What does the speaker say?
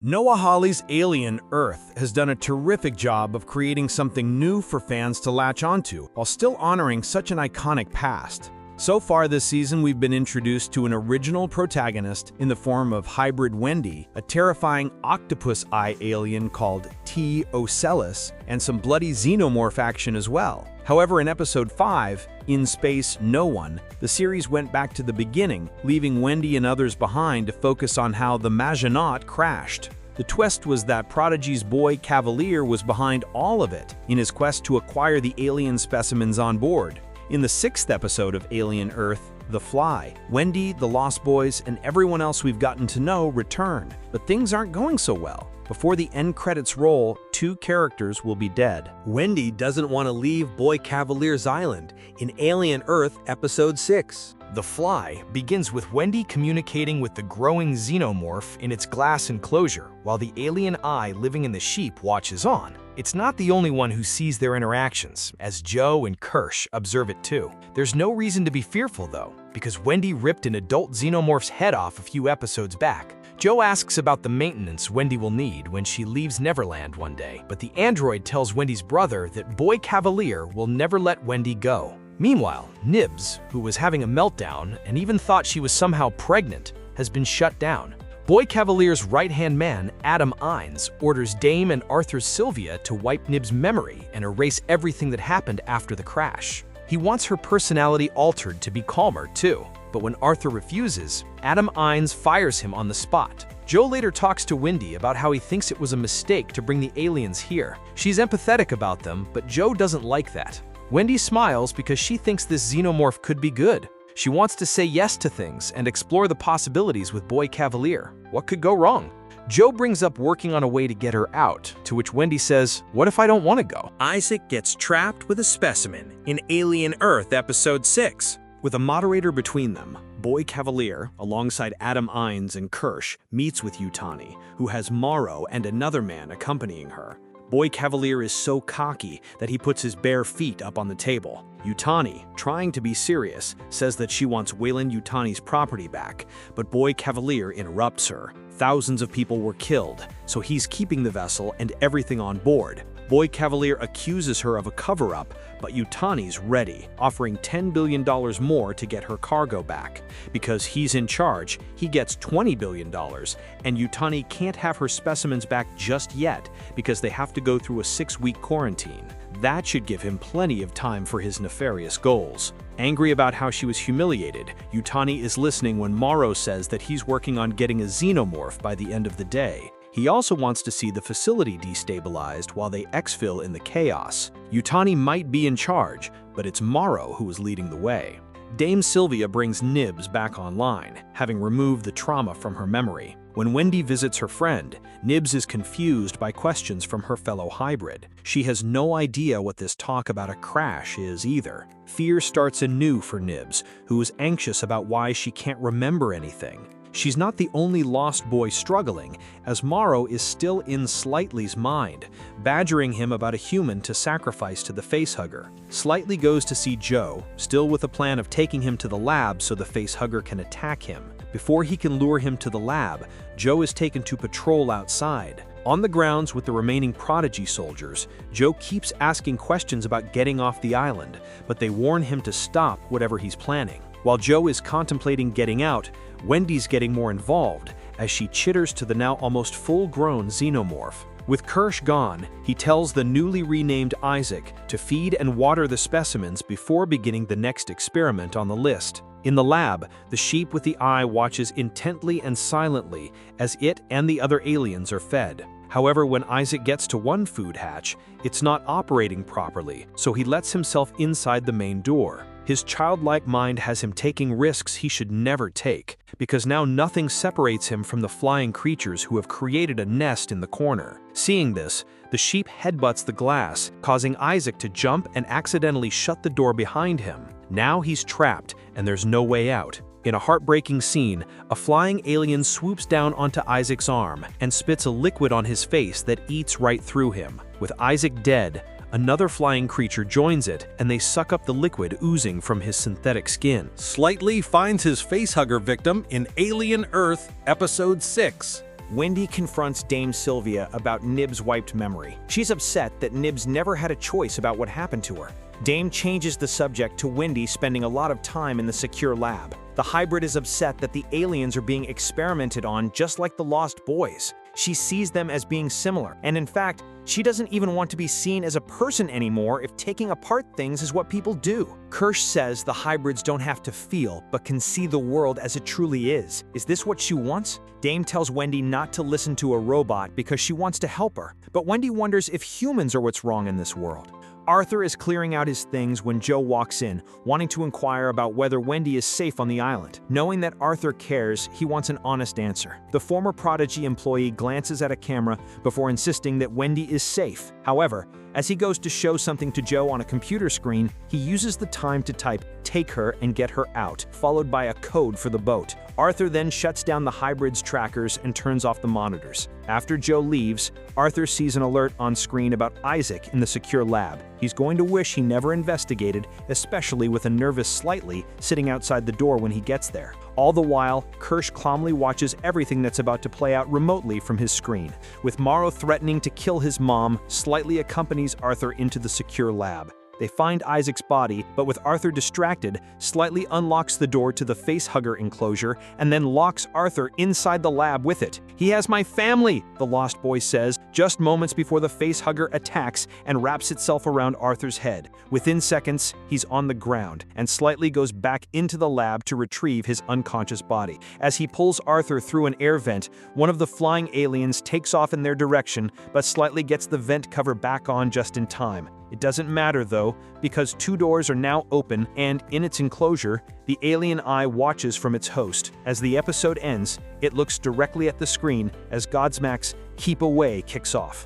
Noah Hawley's Alien Earth has done a terrific job of creating something new for fans to latch onto, while still honoring such an iconic past. So far this season, we've been introduced to an original protagonist in the form of hybrid Wendy, a terrifying octopus-eye alien called T. Ocellus, and some bloody xenomorph action as well. However, in Episode 5, In Space, No One, the series went back to the beginning, leaving Wendy and others behind to focus on how the Maginot crashed. The twist was that Prodigy's Boy Kavalier was behind all of it, in his quest to acquire the alien specimens on board. In the 6th episode of Alien Earth, The Fly, Wendy, the Lost Boys, and everyone else we've gotten to know return, but things aren't going so well. Before the end credits roll, 2 characters will be dead. Wendy doesn't want to leave Boy Kavalier's island in Alien Earth Episode 6. The Fly begins with Wendy communicating with the growing xenomorph in its glass enclosure, while the alien eye living in the sheep watches on. It's not the only one who sees their interactions, as Joe and Kirsch observe it too. There's no reason to be fearful though, because Wendy ripped an adult xenomorph's head off a few episodes back. Joe asks about the maintenance Wendy will need when she leaves Neverland one day, but the android tells Wendy's brother that Boy Kavalier will never let Wendy go. Meanwhile, Nibs, who was having a meltdown and even thought she was somehow pregnant, has been shut down. Boy Kavalier's right-hand man, Adam Ines, orders Dame and Arthur Silvia to wipe Nibs' memory and erase everything that happened after the crash. He wants her personality altered to be calmer, too. But when Arthur refuses, Adam Ines fires him on the spot. Joe later talks to Wendy about how he thinks it was a mistake to bring the aliens here. She's empathetic about them, but Joe doesn't like that. Wendy smiles because she thinks this xenomorph could be good. She wants to say yes to things and explore the possibilities with Boy Kavalier. What could go wrong? Joe brings up working on a way to get her out, to which Wendy says, "What if I don't want to go?" Isaac gets trapped with a specimen in Alien Earth Episode 6. With a moderator between them, Boy Kavalier, alongside Adam Ines and Kirsch, meets with Yutani, who has Morrow and another man accompanying her. Boy Kavalier is so cocky that he puts his bare feet up on the table. Yutani, trying to be serious, says that she wants Weyland Yutani's property back, but Boy Kavalier interrupts her. Thousands of people were killed, so he's keeping the vessel and everything on board. Boy Kavalier accuses her of a cover-up, but Yutani's ready, offering $10 billion more to get her cargo back. Because he's in charge, he gets $20 billion, and Yutani can't have her specimens back just yet because they have to go through a 6-week quarantine. That should give him plenty of time for his nefarious goals. Angry about how she was humiliated, Yutani is listening when Morrow says that he's working on getting a xenomorph by the end of the day. He also wants to see the facility destabilized while they exfil in the chaos. Yutani might be in charge, but it's Morrow who is leading the way. Dame Sylvia brings Nibs back online, having removed the trauma from her memory. When Wendy visits her friend, Nibs is confused by questions from her fellow hybrid. She has no idea what this talk about a crash is either. Fear starts anew for Nibs, who is anxious about why she can't remember anything. She's not the only lost boy struggling, as Morrow is still in Slightly's mind, badgering him about a human to sacrifice to the facehugger. Slightly goes to see Joe, still with a plan of taking him to the lab so the facehugger can attack him. Before he can lure him to the lab, Joe is taken to patrol outside. On the grounds with the remaining Prodigy soldiers, Joe keeps asking questions about getting off the island, but they warn him to stop whatever he's planning. While Joe is contemplating getting out, Wendy's getting more involved as she chitters to the now almost full-grown xenomorph. With Kirsch gone, he tells the newly renamed Isaac to feed and water the specimens before beginning the next experiment on the list. In the lab, the sheep with the eye watches intently and silently as it and the other aliens are fed. However, when Isaac gets to one food hatch, it's not operating properly, so he lets himself inside the main door. His childlike mind has him taking risks he should never take, because now nothing separates him from the flying creatures who have created a nest in the corner. Seeing this, the sheep headbutts the glass, causing Isaac to jump and accidentally shut the door behind him. Now he's trapped, and there's no way out. In a heartbreaking scene, a flying alien swoops down onto Isaac's arm and spits a liquid on his face that eats right through him. With Isaac dead, another flying creature joins it, and they suck up the liquid oozing from his synthetic skin. Slightly finds his facehugger victim in Alien Earth Episode 6. Wendy confronts Dame Sylvia about Nib's wiped memory. She's upset that Nib's never had a choice about what happened to her. Dame changes the subject to Wendy spending a lot of time in the secure lab. The hybrid is upset that the aliens are being experimented on just like the Lost Boys. She sees them as being similar, and in fact, she doesn't even want to be seen as a person anymore if taking apart things is what people do. Kirsch says the hybrids don't have to feel, but can see the world as it truly is. Is this what she wants? Dame tells Wendy not to listen to a robot because she wants to help her, but Wendy wonders if humans are what's wrong in this world. Arthur is clearing out his things when Joe walks in, wanting to inquire about whether Wendy is safe on the island. Knowing that Arthur cares, he wants an honest answer. The former Prodigy employee glances at a camera before insisting that Wendy is safe. However, as he goes to show something to Joe on a computer screen, he uses the time to type "take her and get her out," followed by a code for the boat. Arthur then shuts down the hybrid's trackers and turns off the monitors. After Joe leaves, Arthur sees an alert on screen about Isaac in the secure lab. He's going to wish he never investigated, especially with a nervous Slightly sitting outside the door when he gets there. All the while, Kirsch calmly watches everything that's about to play out remotely from his screen. With Morrow threatening to kill his mom, Slightly accompanies Arthur into the secure lab. They find Isaac's body, but with Arthur distracted, Slightly unlocks the door to the facehugger enclosure and then locks Arthur inside the lab with it. "He has my family," the Lost Boy says, just moments before the facehugger attacks and wraps itself around Arthur's head. Within seconds, he's on the ground, and Slightly goes back into the lab to retrieve his unconscious body. As he pulls Arthur through an air vent, one of the flying aliens takes off in their direction, but Slightly gets the vent cover back on just in time. It doesn't matter though, because two doors are now open and, in its enclosure, the alien eye watches from its host. As the episode ends, it looks directly at the screen as Godsmack's "Keep Away" kicks off.